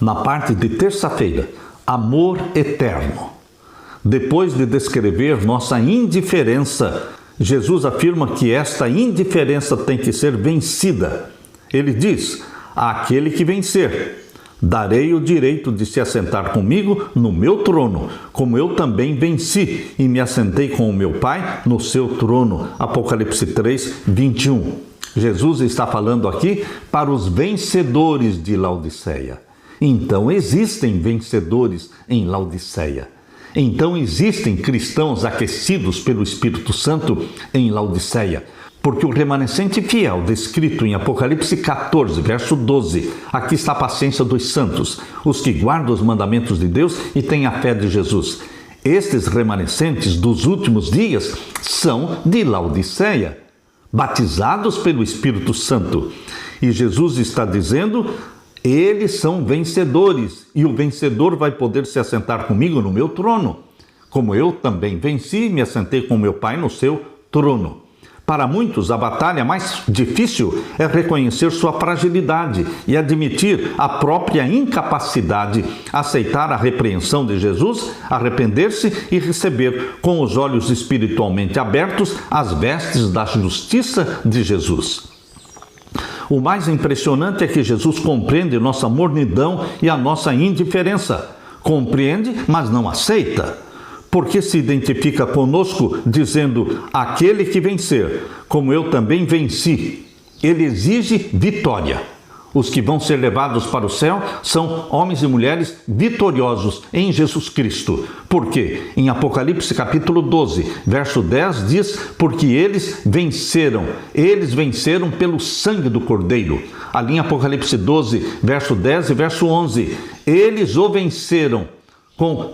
na parte de terça-feira, amor eterno. Depois de descrever nossa indiferença, Jesus afirma que esta indiferença tem que ser vencida. Ele diz: àquele que vencer, darei o direito de se assentar comigo no meu trono, como eu também venci e me assentei com o meu Pai no seu trono. Apocalipse 3, 21. Jesus está falando aqui para os vencedores de Laodiceia. Então existem vencedores em Laodiceia. Então existem cristãos aquecidos pelo Espírito Santo em Laodiceia. Porque o remanescente fiel, descrito em Apocalipse 14, verso 12, aqui está a paciência dos santos, os que guardam os mandamentos de Deus e têm a fé de Jesus. Estes remanescentes dos últimos dias são de Laodiceia, batizados pelo Espírito Santo. E Jesus está dizendo: eles são vencedores, e o vencedor vai poder se assentar comigo no meu trono, como eu também venci e me assentei com meu Pai no seu trono. Para muitos, a batalha mais difícil é reconhecer sua fragilidade e admitir a própria incapacidade, aceitar a repreensão de Jesus, arrepender-se e receber com os olhos espiritualmente abertos as vestes da justiça de Jesus. O mais impressionante é que Jesus compreende nossa mornidão e a nossa indiferença. Compreende, mas não aceita. Porque se identifica conosco dizendo: aquele que vencer, como eu também venci. Ele exige vitória. Os que vão ser levados para o céu são homens e mulheres vitoriosos em Jesus Cristo. Por quê? Em Apocalipse capítulo 12, verso 10 diz: porque eles venceram pelo sangue do Cordeiro. Ali em Apocalipse 12, verso 10 e verso 11, eles o venceram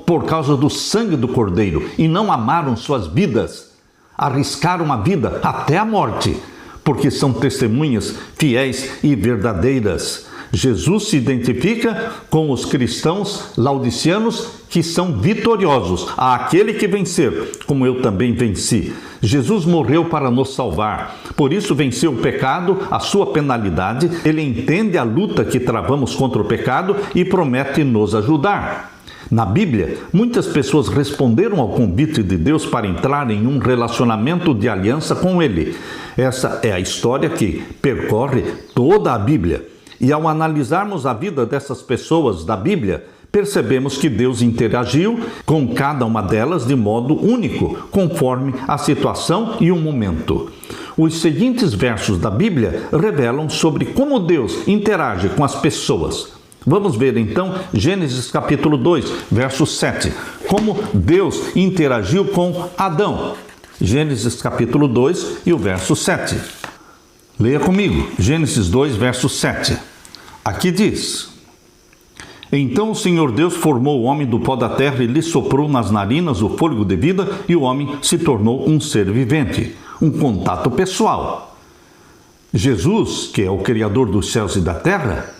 por causa do sangue do Cordeiro, e não amaram suas vidas, arriscaram a vida até a morte, porque são testemunhas fiéis e verdadeiras. Jesus se identifica com os cristãos laodiceanos que são vitoriosos, àquele que vencer, como eu também venci. Jesus morreu para nos salvar, por isso venceu o pecado, a sua penalidade. Ele entende a luta que travamos contra o pecado e promete nos ajudar. Na Bíblia, muitas pessoas responderam ao convite de Deus para entrar em um relacionamento de aliança com Ele. Essa é a história que percorre toda a Bíblia. E ao analisarmos a vida dessas pessoas da Bíblia, percebemos que Deus interagiu com cada uma delas de modo único, conforme a situação e o momento. Os seguintes versos da Bíblia revelam sobre como Deus interage com as pessoas. Vamos ver então Gênesis capítulo 2, verso 7, como Deus interagiu com Adão. Gênesis capítulo 2 e o verso 7. Leia comigo, Gênesis 2, verso 7. Aqui diz: então o Senhor Deus formou o homem do pó da terra e lhe soprou nas narinas o fôlego de vida, e o homem se tornou um ser vivente. Um contato pessoal. Jesus, que é o Criador dos céus e da terra,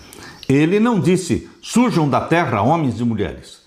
ele não disse: surjam da terra homens e mulheres.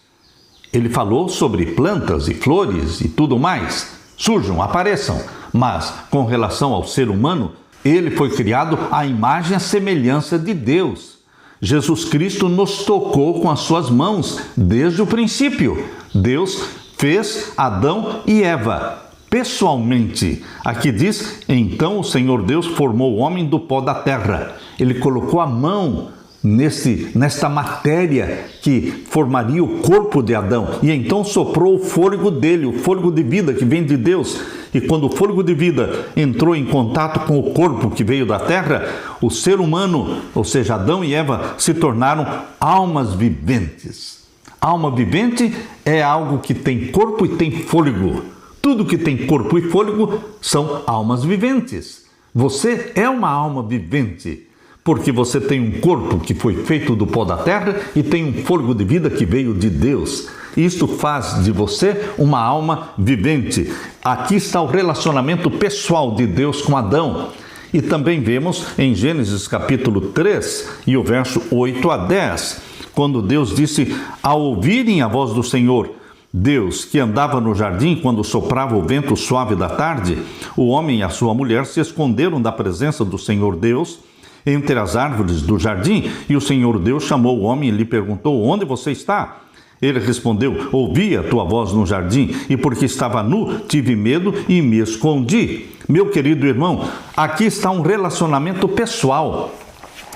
Ele falou sobre plantas e flores e tudo mais. Surjam, apareçam. Mas, com relação ao ser humano, ele foi criado à imagem e à semelhança de Deus. Jesus Cristo nos tocou com as suas mãos desde o princípio. Deus fez Adão e Eva pessoalmente. Aqui diz: então o Senhor Deus formou o homem do pó da terra. Ele colocou a mão nesta matéria que formaria o corpo de Adão, e então soprou o fôlego dele, o fôlego de vida que vem de Deus. E quando o fôlego de vida entrou em contato com o corpo que veio da terra, o ser humano, ou seja, Adão e Eva, se tornaram almas viventes. Alma vivente é algo que tem corpo e tem fôlego. Tudo que tem corpo e fôlego são almas viventes. Você é uma alma vivente, porque você tem um corpo que foi feito do pó da terra e tem um fôlego de vida que veio de Deus. Isto faz de você uma alma vivente. Aqui está o relacionamento pessoal de Deus com Adão. E também vemos em Gênesis capítulo 3 e o verso 8 a 10, quando Deus disse: ao ouvirem a voz do Senhor, Deus, que andava no jardim quando soprava o vento suave da tarde, o homem e a sua mulher se esconderam da presença do Senhor Deus entre as árvores do jardim, e o Senhor Deus chamou o homem e lhe perguntou: onde você está? Ele respondeu: ouvi a tua voz no jardim, e porque estava nu, tive medo e me escondi. Meu querido irmão, aqui está um relacionamento pessoal.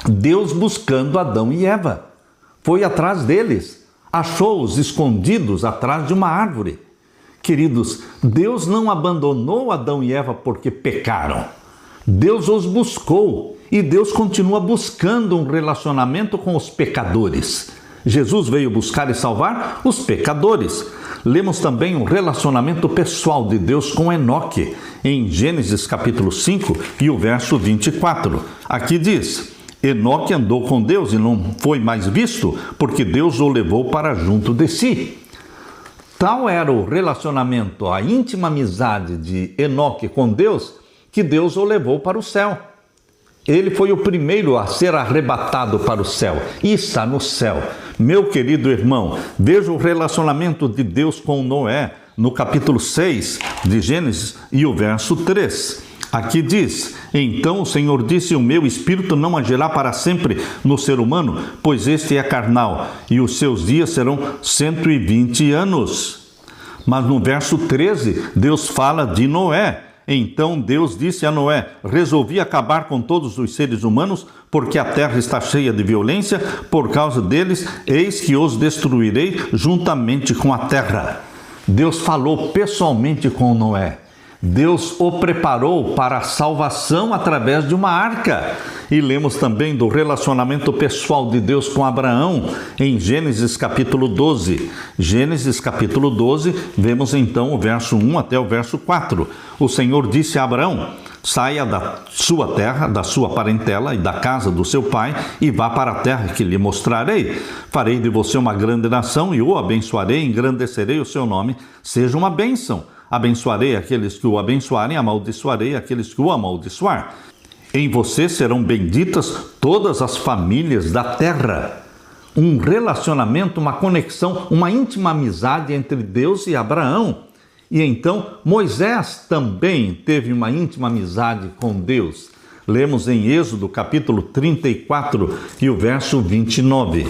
Deus buscando Adão e Eva. Foi atrás deles, achou-os escondidos atrás de uma árvore. Queridos, Deus não abandonou Adão e Eva porque pecaram. Deus os buscou e Deus continua buscando um relacionamento com os pecadores. Jesus veio buscar e salvar os pecadores. Lemos também um relacionamento pessoal de Deus com Enoque, em Gênesis capítulo 5 e o verso 24. Aqui diz: Enoque andou com Deus e não foi mais visto, porque Deus o levou para junto de si. Tal era o relacionamento, a íntima amizade de Enoque com Deus, que Deus o levou para o céu. Ele foi o primeiro a ser arrebatado para o céu e está no céu. Meu querido irmão, veja o relacionamento de Deus com Noé, no capítulo 6 de Gênesis e o verso 3. Aqui diz: então o Senhor disse: o meu espírito não agirá para sempre no ser humano, pois este é carnal, e os seus dias serão 120 anos. Mas no verso 13, Deus fala de Noé. Então Deus disse a Noé: resolvi acabar com todos os seres humanos, porque a terra está cheia de violência, por causa deles, eis que os destruirei juntamente com a terra. Deus falou pessoalmente com Noé. Deus o preparou para a salvação através de uma arca. E lemos também do relacionamento pessoal de Deus com Abraão, em Gênesis capítulo 12. Gênesis capítulo 12, vemos então o verso 1 até o verso 4. O Senhor disse a Abraão: saia da sua terra, da sua parentela e da casa do seu pai, e vá para a terra que lhe mostrarei. Farei de você uma grande nação, e o abençoarei, engrandecerei o seu nome, seja uma bênção. Abençoarei aqueles que o abençoarem, amaldiçoarei aqueles que o amaldiçoar. Em você serão benditas todas as famílias da terra. Um relacionamento, uma conexão, uma íntima amizade entre Deus e Abraão. E então Moisés também teve uma íntima amizade com Deus. Lemos em Êxodo capítulo 34 e o verso 29.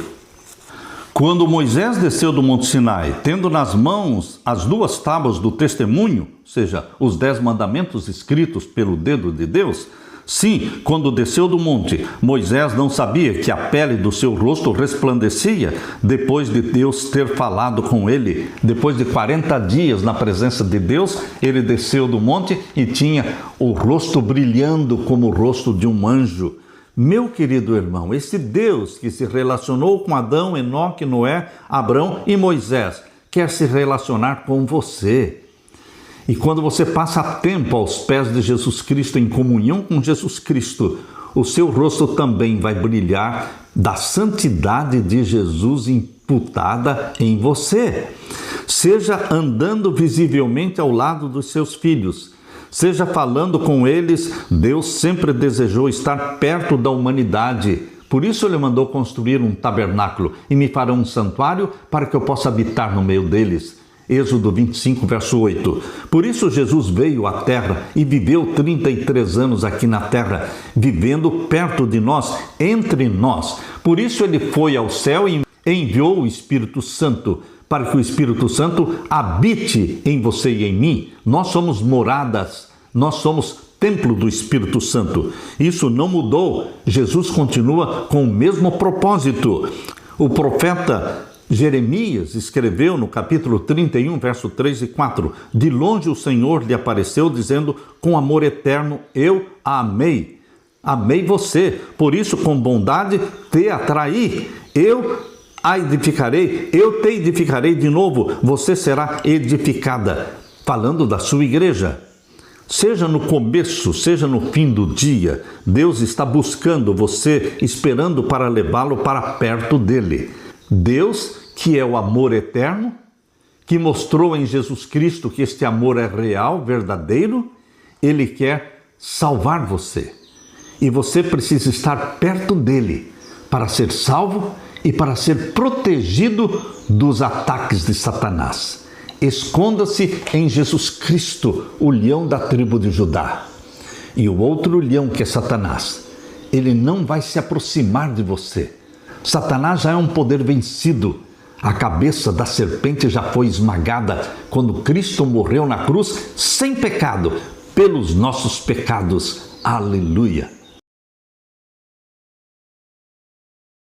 Quando Moisés desceu do Monte Sinai, tendo nas mãos as 2 tábuas do testemunho, ou seja, os 10 mandamentos escritos pelo dedo de Deus, sim, quando desceu do monte, Moisés não sabia que a pele do seu rosto resplandecia depois de Deus ter falado com ele. Depois de 40 dias na presença de Deus, ele desceu do monte e tinha o rosto brilhando como o rosto de um anjo. Meu querido irmão, esse Deus que se relacionou com Adão, Enoque, Noé, Abraão e Moisés, quer se relacionar com você. E quando você passa tempo aos pés de Jesus Cristo, em comunhão com Jesus Cristo, o seu rosto também vai brilhar da santidade de Jesus imputada em você. Seja andando visivelmente ao lado dos seus filhos, seja falando com eles. Deus sempre desejou estar perto da humanidade. Por isso ele mandou construir um tabernáculo e me fará um santuário para que eu possa habitar no meio deles. Êxodo 25, verso 8. Por isso Jesus veio à terra e viveu 33 anos aqui na terra, vivendo perto de nós, entre nós. Por isso ele foi ao céu e enviou o Espírito Santo, para que o Espírito Santo habite em você e em mim. Nós somos moradas, nós somos templo do Espírito Santo. Isso não mudou. Jesus continua com o mesmo propósito. O profeta Jeremias escreveu no capítulo 31, verso 3 e 4. De longe o Senhor lhe apareceu, dizendo: com amor eterno eu a amei. Amei você, por isso com bondade te atraí. Eu a edificarei, eu te edificarei de novo, você será edificada. Falando da sua igreja. Seja no começo, seja no fim do dia, Deus está buscando você, esperando para levá-lo para perto dele. Deus, que é o amor eterno, que mostrou em Jesus Cristo que este amor é real, verdadeiro, ele quer salvar você. E você precisa estar perto dele para ser salvo e para ser protegido dos ataques de Satanás. Esconda-se em Jesus Cristo, o leão da tribo de Judá. E o outro leão, que é Satanás, ele não vai se aproximar de você. Satanás já é um poder vencido. A cabeça da serpente já foi esmagada quando Cristo morreu na cruz sem pecado, pelos nossos pecados. Aleluia!